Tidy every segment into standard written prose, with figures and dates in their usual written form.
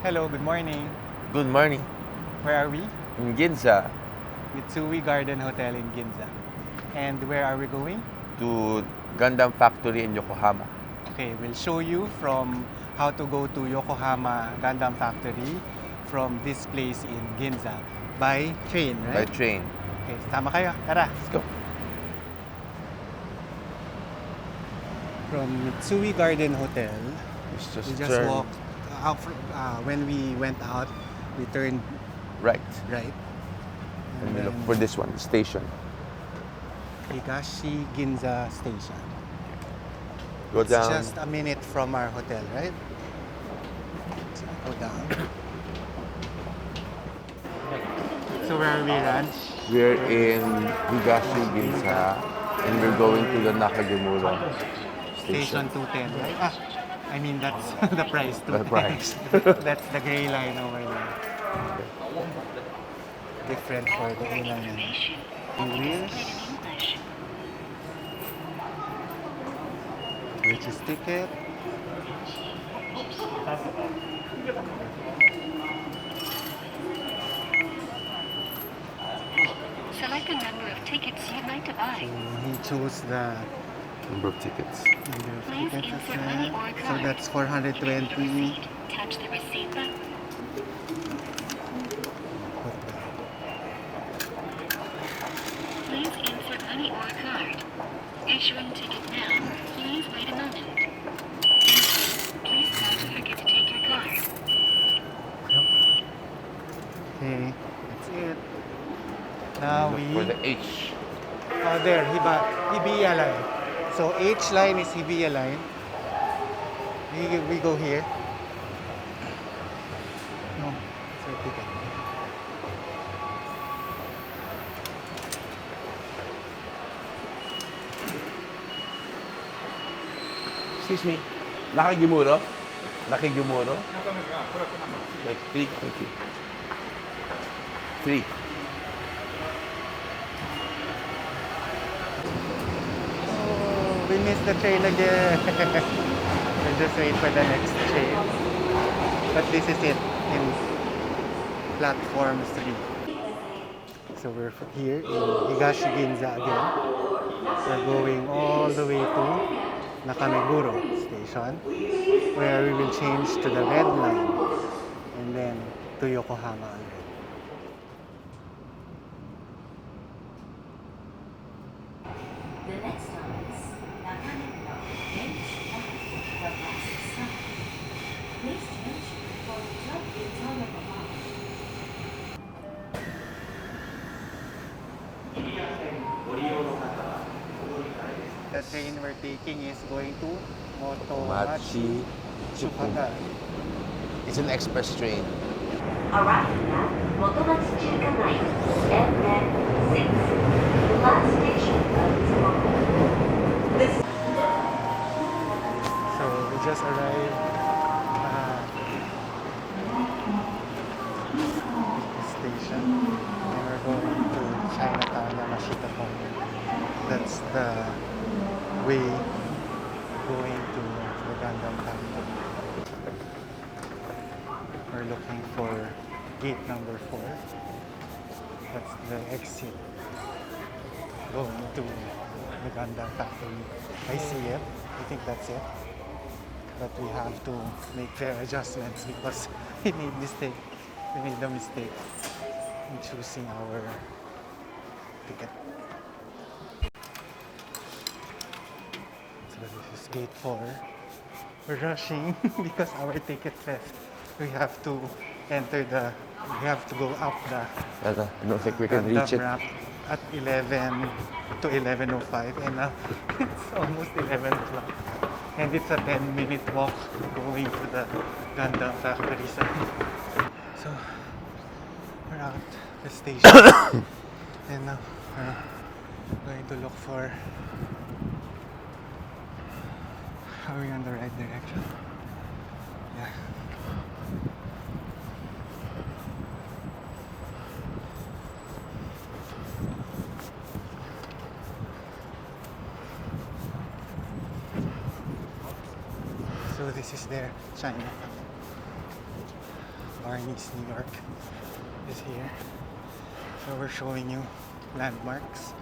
Hello, good morning. Good morning. Where are we? In Ginza Mitsui Garden Hotel in Ginza. And where are we going? to Gundam Factory in Yokohama. Okay, we'll show you from how to go to Yokohama Gundam Factory from this place in Ginza by train, By right? train. Okay, sama kayo. Tara. Let's go. From Mitsui Garden Hotel, Let's we just turn walked out. When we went out, we turned right. right. And we look for this one, station. Higashi Ginza Station. Go It's down. just a minute from our hotel, right? So go down. So where are we, Ranch? We're in Higashi Ginza and we're going to the Nakajimura Station station. 210, right? I mean that's the price. The 210. price. That's the gray line over there. Different for the airline. Wheels. Purchase ticket. Select a number of tickets you'd like to buy. So he chose the Number of tickets. number of Please tickets insert as money well. or So card. that's To view the 420. receipt, touch the receipt button. Please insert money or card. Issuing ticket now. Please wait a moment. Please not forget to take your card. Okay, that's it. Now Look we for the H. there, Hibiya line. So H line is Hibiya line. We go here. No, it's our ticket. Excuse me. Nakajimura? Nakajimura? Like three. Thank you. Three. Oh, we missed the train again. We'll just wait for the next train. But this is it in platform 3. So we're here in Higashi Ginza again. We're going all the way to Nakameguro station, where we will change to the red line and then to Yokohama again. The next stop is Nakameguro H the last stop. Please change for Tokyo to Yokohama. The train we're taking is going to Motomachi Machi Tsukuba. It's an express train. Arriving at Motomachi Chuka Line and then 6, the last station of tomorrow. This So we just arrived at the station and we're going to Chinatown Yamashita Park. That's the way going to the Gundam Factory. We're looking for gate number 4. That's the exit going to the Gundam Factory. I see it. I think that's it. But we have to make fair adjustments because we made the mistake in choosing our ticket. So this is gate 4. We're rushing because our ticket says we have to go up the I don't think we can Gundam reach it. ramp at 11 to 11:05 and now it's almost 11 o'clock. And it's a 10-minute walk going to the Gundam Factory side. So, we're out the station. And now, we're going to look for... Are we on the right direction? Yeah. So this is their China. Barney's, New York is here. So we're showing you landmarks.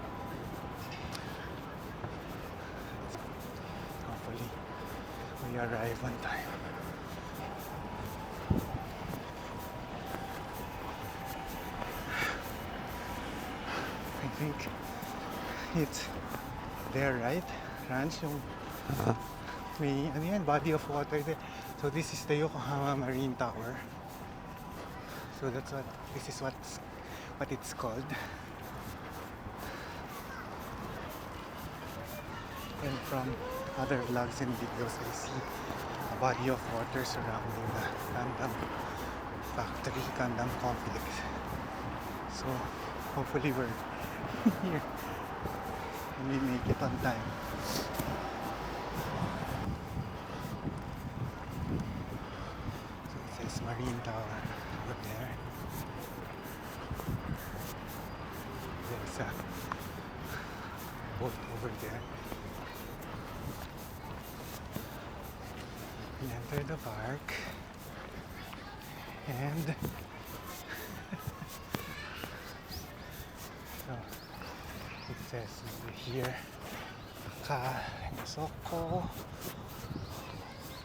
Hopefully we arrive on time. I think it's there, right? Ranch, yung may ano yan, body of water there. So this is the Yokohama Marine Tower. So this is what it's called. And from other vlogs and videos, I see a body of water surrounding the Gundam Factory, Gundam complex. So hopefully we're here and we make it on time. So it says Marine Tower over there. There's a boat over there. We enter the park and so it says over here Soko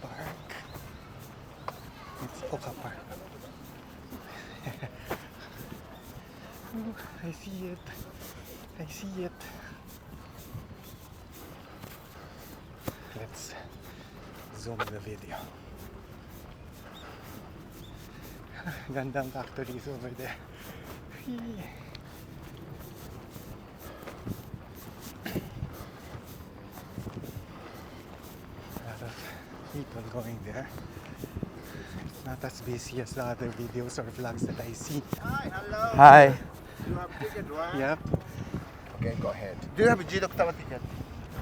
Park. It's Oka Park. Oh, I see it. I see it. Let's zoom the video. Gundam Factory is over there. A lot of people going there. It's not as busy as the other videos or vlogs that I see. Hi, hello. Hi. You have ticket, right? Yep. Okay, go ahead. Do you have a G-Dock Tower ticket?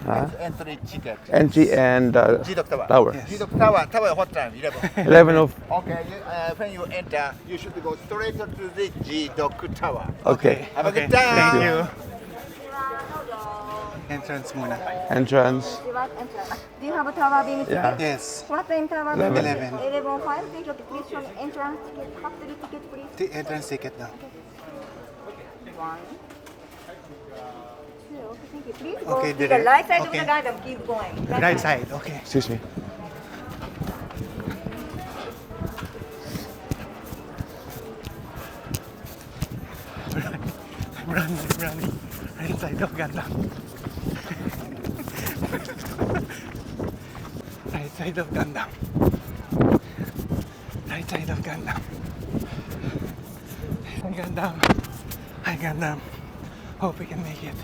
Huh? It's entry ticket. Entry and G-Dock Tower. tower. Yes. G-Dock Tower. Tower what time? 11. 11 of. Okay, when you enter, you should go straight to the G-Dock Tower. Okay. Have a Okay. good time. Thank you. Entrance muna. Entrance. Do you have a tower being Yeah. Yes. What time tower? 11. 11:05. Thank you. Please show me entrance ticket, factory ticket, please. Entrance ticket now. 1, 2. Okay, thank you. Please go Okay, to the direct. right side Okay. of the garden. Keep going. Right side. Okay. Excuse me. I'm running. Right side of Gundam. Right side of Gundam. Right side of Gundam. Hi Gundam. Hi Gundam. Hope we can make it.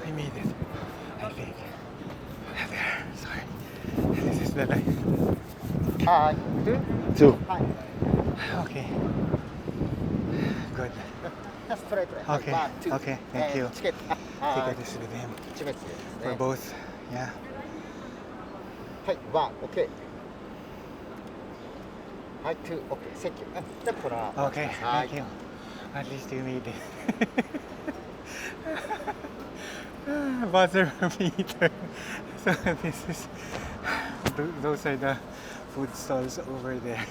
I made it. I think. There. Sorry. This is the line. Hi. 2. Okay. Good. Just straight. Okay. 1, 2. Okay. Thank you. Ticket. Ticket is with him. For both. Yeah. はい、1、OK。はい、2、OK。Thank you. じゃあ、これは。 Okay. はい Thank you. At least you made it. Buzzer meter. So this is. Those are the food stalls over there.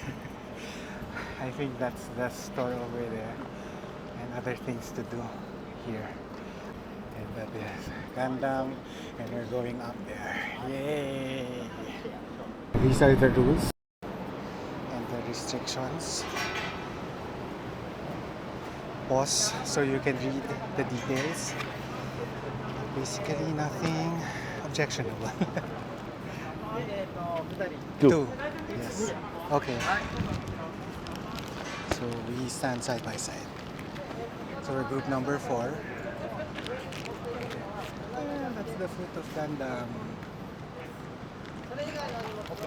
I think that's the store over there. And other things to do here. And that is Gundam. And we're going up there. Yay! These are the rules and the restrictions. Pause so you can read the details. Basically nothing objectionable. 2. Two. Yes. Okay. So we stand side by side. So we're group number 4. That's the foot of Gundam.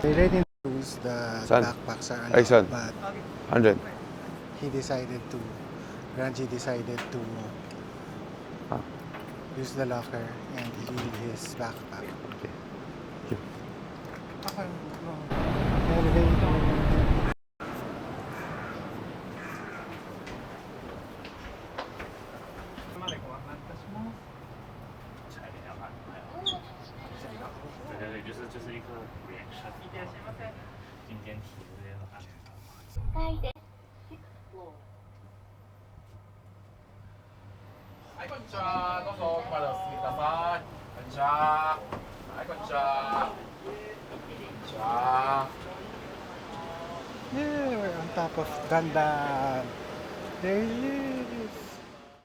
They didn't use the Son. backpacks are Ay, son. allowed, but 100. he decided to, Ranji decided to Ah. use the locker and leave his backpack. Okay. Thank you. 这是一个reaction。今天体会了。はい、こんにちは。どうぞ奥までお進みください。こんにちは。はい、こんにちは。こんにちは。 Yeah, we're on top of Gundam. There he is.